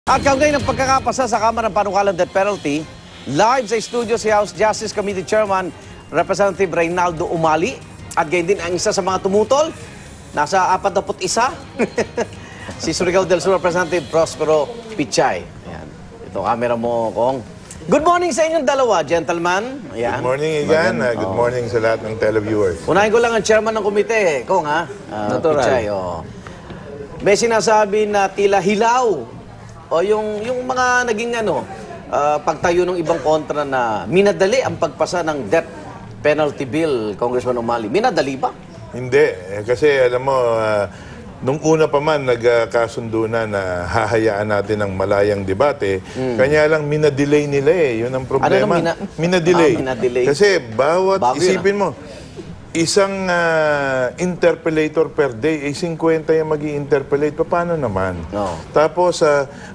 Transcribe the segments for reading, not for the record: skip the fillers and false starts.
At kaugnay ng pagkakapasa sa Kamara ng Panukalang Death Penalty, live sa studio si House Justice Committee Chairman Representative Reynaldo Umali at gayon din ang isa sa mga tumutol, nasa 41, si Surigao del Sur Representative Prospero Pichay. Ayan. Ito, camera mo, Kong. Good morning sa inyong dalawa, gentlemen. Ayan. Good morning again. Good morning sa lahat ng televiewers. Unahin ko lang ang chairman ng komite, Kong, ha? Pichay, oh. May sinasabi na tila hilaw o yung mga naging pagtayo ng ibang kontra na minadali ang pagpasa ng death penalty bill, Congressman Umali. Minadali ba? Hindi. Kasi alam mo, nung una pa man nagkasundo na hahayaan natin ng malayang debate, kanya lang minadelay nila eh. Yun ang problema. Minadelay. Minadelay. Kasi bawat, bago isipin mo, isang interpellator per day, 50 yung mag-i-interpellate. Paano naman? No. Tapos,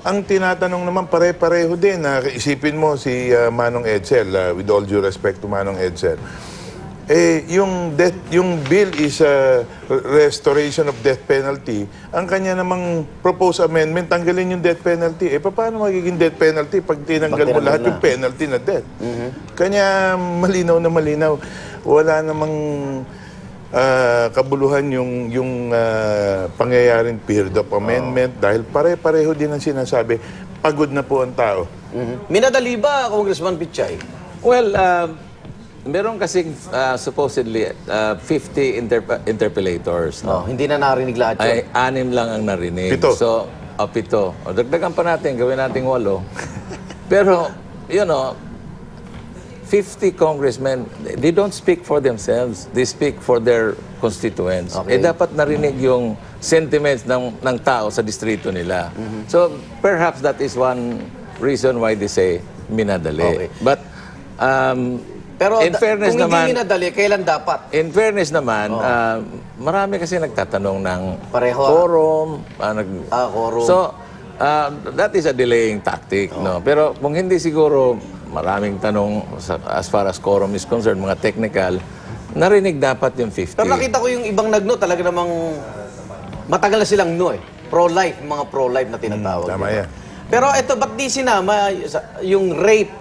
ang tinatanong naman, pare-pareho din. Isipin mo si Manong Edsel, with all due respect to Manong Edsel. Yung bill is restoration of death penalty. Ang kanya namang proposed amendment, tanggalin yung death penalty. Paano magiging death penalty pag tinanggal mo lahat yung penalty na death? Kanya malinaw na malinaw. Wala namang kabuluhan yung pangyayaring period of amendment dahil pare-pareho din ang sinasabi. Pagod na po ang tao. Minadali ba, Congressman Pichay? Well, meron kasing supposedly 50 interpellators. No? Hindi na narinig lahat yun. Ay, 6 lang ang narinig. 7. So, 7. O, dagdagan pa natin, gawin natin 8. Pero, you know, 50 congressmen, they don't speak for themselves. They speak for their constituents. Okay. Dapat narinig yung sentiments ng tao sa distrito nila. So, perhaps that is one reason why they say minadali. Okay. But, Pero in fairness kung naman, hindi minadali, kailan dapat? in fairness naman, marami kasi nagtatanong ng Pareho, quorum. quorum. So, that is a delaying tactic. No? Pero kung hindi siguro, maraming tanong as far as quorum is concerned, mga technical, narinig dapat yung 50. Pero nakita ko yung ibang nagno, talaga namang matagal na silang no eh. Pro-life, mga pro-life na tinatawag. Tama yan. Pero ito, ba't di sinama yung rape,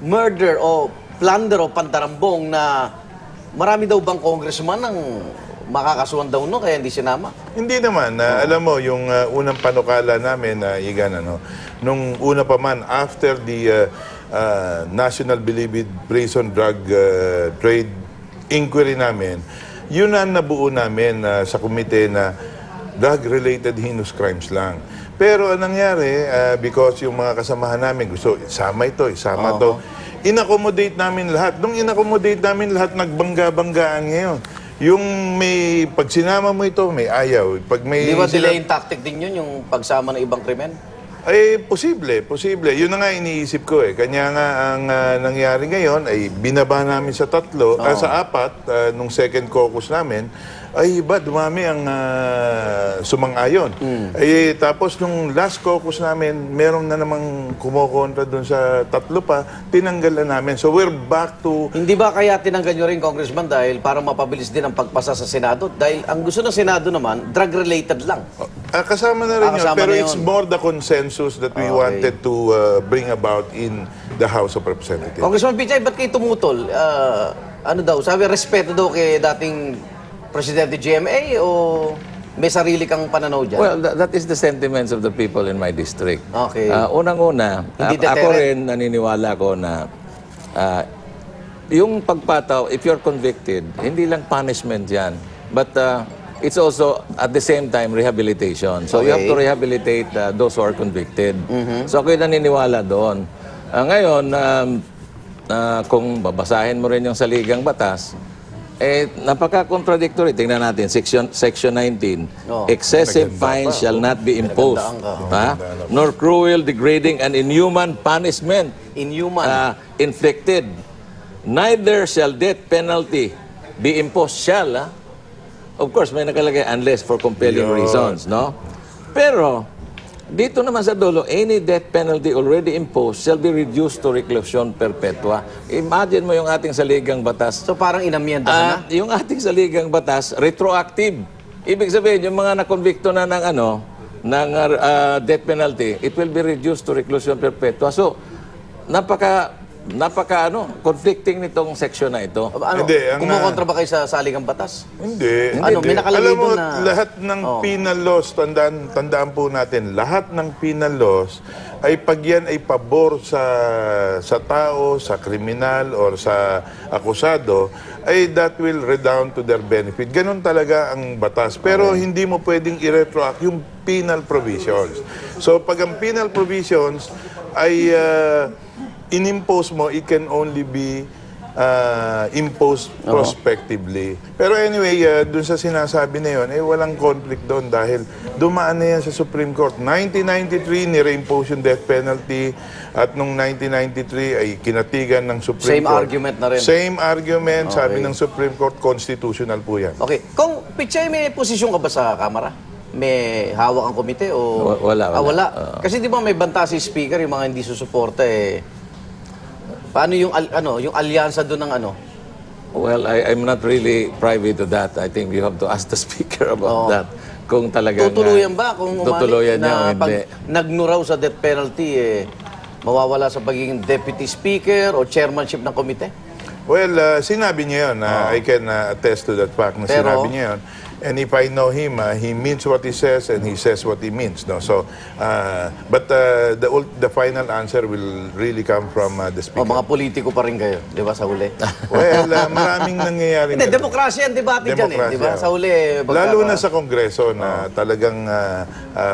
murder o plunder o pandarambong na marami daw bang congressman ang makakasuhan daw no, kaya hindi sinama? Hindi naman. Alam mo, yung unang panukala namin, nung una pa man, after the National Bilibid Prison Drug Trade Inquiry namin, yun ang nabuo namin sa komite na drug-related heinous crimes lang. Pero anong nangyari, because yung mga kasamahan namin gusto, isama ito, isama ito, in-accommodate namin lahat. Nung in-accommodate namin lahat, nagbangga-banggaan ngayon. Yung may, pag sinama mo ito, may ayaw. Pag may di ba delaying tactic din yun, yung pagsama ng ibang krimen? Posible. Yun na nga iniisip ko eh. Kanya nga ang nangyari ngayon ay binaba namin sa 3, sa 4, nung second caucus namin, ay iba, dumami ang sumang-ayon. Tapos nung last caucus namin, meron na namang kumukontra dun sa 3 pa, tinanggal na namin. So we're back to... Hindi ba kaya tinanggal nyo rin, Congressman, dahil para mapabilis din ang pagpasa sa Senado? Dahil ang gusto ng Senado naman, drug-related lang. Kasama na rin yun. Pero it's more the consensus that we wanted to bring about in the House of Representatives. Congressman Pichay, ba't kayo tumutol? Ano daw, sabi, respeto daw kay dating Presidente GMA o may sarili kang pananaw dyan? Well, that is the sentiments of the people in my district. Okay. Unang-una, ako rin naniniwala ko na yung pagpataw, if you're convicted, hindi lang punishment yan. But it's also, at the same time, rehabilitation. So you have to rehabilitate those who are convicted. So ako'y naniniwala doon. Ngayon, kung babasahin mo rin yung saligang batas, napaka-contradictory. Tingnan natin, section 19. Excessive fines shall not be imposed, nor cruel, degrading, and inhuman punishment inflicted. Neither shall death penalty be imposed. Shall, of course, may nakalagay unless for compelling reasons, no? Pero, dito naman sa dulo, any death penalty already imposed shall be reduced to reclusion perpetua. Imagine mo yung ating saligang batas. So parang inamyenda na? Yung ating saligang batas, retroactive. Ibig sabihin, yung mga nakonbikto na ng ng death penalty, it will be reduced to reclusion perpetua. So, conflicting nitong section na ito. Ano, Hindi, kumukontra ba kayo sa saligang batas? Hindi. Ano, may nakalagay Alam mo, doon na- lahat ng penal laws, tandaan po natin, lahat ng penal laws ay pag yan ay pabor sa tao, sa kriminal, or sa akusado, ay that will redound to their benefit. Ganon talaga ang batas. Pero hindi mo pwedeng i-retroact yung penal provisions. So pag ang penal provisions ay in-impose mo, it can only be imposed prospectively. Pero anyway, dun sa sinasabi na yun, walang conflict doon dahil dumaan na yan sa Supreme Court. 1993, ni-reimpose yung death penalty at nung 1993 ay kinatigan ng Supreme Same Court. argument na rin. Same argument, sabi ng Supreme Court, constitutional po yan. Okay. Kung Pichay, may posisyon ka ba sa Kamara? May hawak ang komite o... Wala. Wala. Kasi di ba may banta si Speaker, yung mga hindi susuporta paano yung yung alyansa doon ng Well, I'm not really privy to that. I think you have to ask the speaker about that. Kung talagang... Tutuluyan ba kung tutuluyan niya o na pag hindi? nagnuraw sa death penalty, mawawala sa pagiging deputy speaker o chairmanship ng komite? Well, sinabi niya yun. I can attest to that fact na Pero, sinabi niya yun. And if I know him, he means what he says and he says what he means. No? So, but the final answer will really come from the speaker. Mga politiko pa rin kayo, di ba, sa huli? Well, maraming nangyayari. Hindi, demokrasya ang debate dyan di ba? Sa huli, Lalo na sa Kongreso na talagang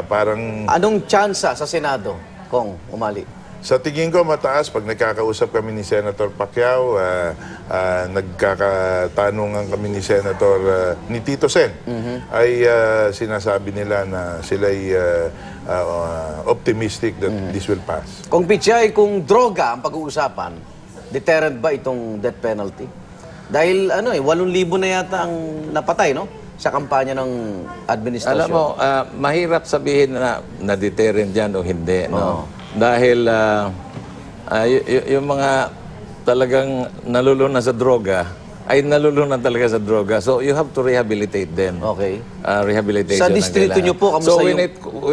parang... Anong tsansa sa Senado, Kong Umali? Sa tingin ko mataas pag nagkakausap kami ni Senator Pacquiao, nagkakatanungan kami ni Senator ni Tito Sen, ay sinasabi nila na sila'y optimistic that this will pass. Kung Pichay, kung droga ang pag-uusapan, deterrent ba itong death penalty? Dahil 8,000 na yata ang napatay, no? Sa kampanya ng administrasyon. Alam mo, mahirap sabihin na deterrent yan o hindi, no? Dahil yung mga talagang nalulunan sa droga, ay nalulunan talaga sa droga. So, you have to rehabilitate them. Okay. Rehabilitation Sa distrito nyo po, kamusta so, yung...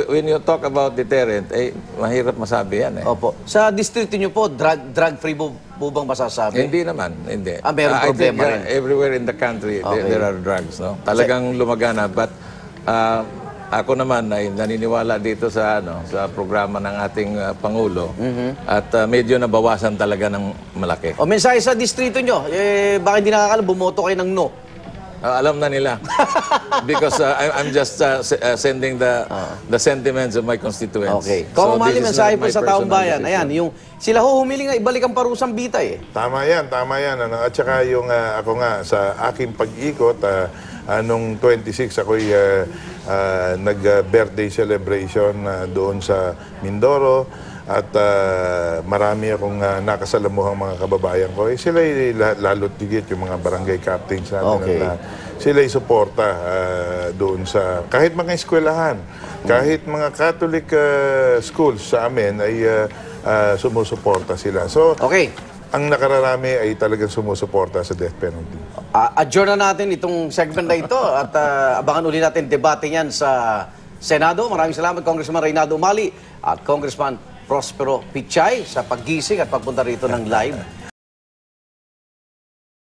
when you talk about deterrent, mahirap masabi yan. Opo. Sa distrito nyo po, drug-free po bang masasabi? Hindi naman, hindi. Meron problema rin. Everywhere in the country, there are drugs. No? Talagang lumagana. But ako naman ay naniniwala dito sa sa programa ng ating Pangulo at medyo nabawasan talaga ng malaki. O mensahe sa distrito nyo, baka hindi nakakalam, bumoto kayo ng no. Alam na nila. Because I'm just sending the sentiments of my constituents. Okay. Kung umali mensahe po sa taong bayan, ayan, yung sila humiling nga ibalik ang parusang bitay Tama yan. At saka yung ako nga sa aking pag-ikot, nung 26 ako'y nag-birthday celebration doon sa Mindoro at marami akong nakasalamuhang mga kababayan ko. Sila'y lalo't higit yung mga barangay captains natin. Sila'y suporta doon sa kahit mga eskwelahan, kahit mga Catholic schools sa amin ay sumusuporta sila. So, ang nakararami ay talagang sumusuporta sa death penalty. Adjourn na natin itong segment na ito at abangan uli natin debate niyan sa Senado. Maraming salamat, Congressman Reynaldo Umali at Congressman Prospero Pichay sa paggising at pagpunta rito ng live.